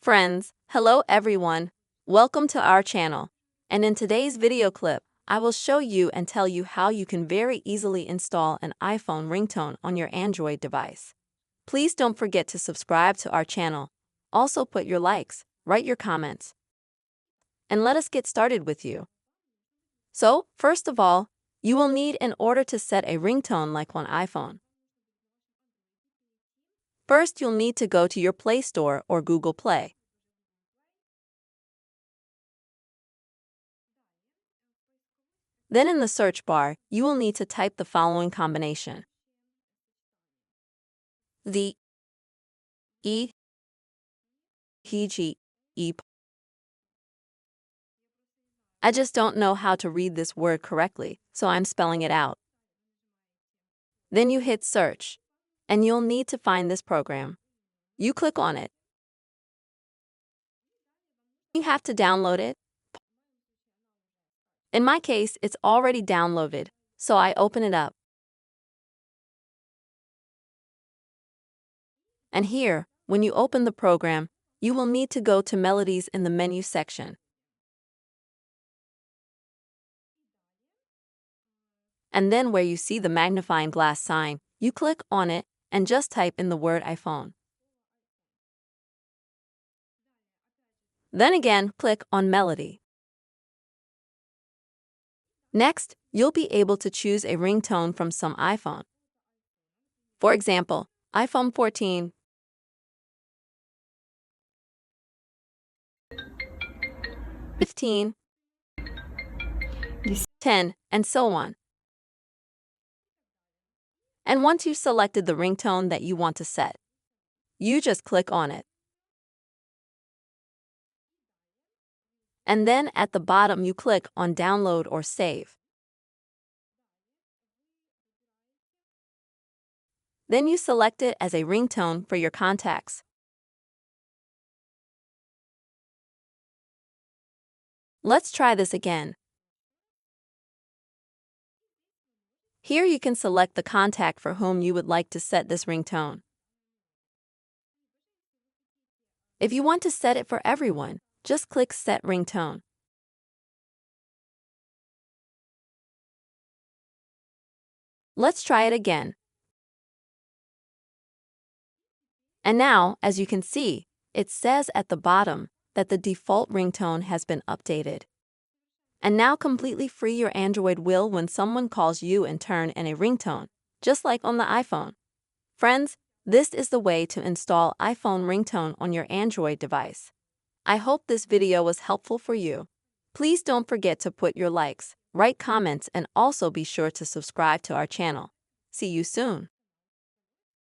Friends, hello everyone. Welcome to our channel. And in today's video clip, I will show you and tell you how you can very easily install an iPhone ringtone on your Android device. Please don't forget to subscribe to our channel. Also put your likes, write your comments, and let us get started with you. So, first of all, you will need in order to set a ringtone like on iPhone. First, you'll need to go to your Play Store or Google Play. Then in the search bar, you will need to type the following combination: the E P G E. I just don't know how to read this word correctly, so I'm spelling it out. Then you hit search, and you'll need to find this program. You click on it. You have to download it. In my case, it's already downloaded, so I open it up. And here, when you open the program, you will need to go to Melodies in the menu section. And then where you see the magnifying glass sign, you click on it and just type in the word iPhone. Then again, click on Melody. Next, you'll be able to choose a ringtone from some iPhone. For example, iPhone 14, 15, 10, and so on. And once you've selected the ringtone that you want to set, you just click on it. And then at the bottom you click on Download or Save. Then you select it as a ringtone for your contacts. Let's try this again. Here you can select the contact for whom you would like to set this ringtone. If you want to set it for everyone, just click Set Ringtone. Let's try it again. And now, as you can see, it says at the bottom that the default ringtone has been updated. And now completely free your Android will when someone calls you in turn in a ringtone, just like on the iPhone. Friends, this is the way to install iPhone ringtone on your Android device. I hope this video was helpful for you. Please don't forget to put your likes, write comments, and also be sure to subscribe to our channel. See you soon.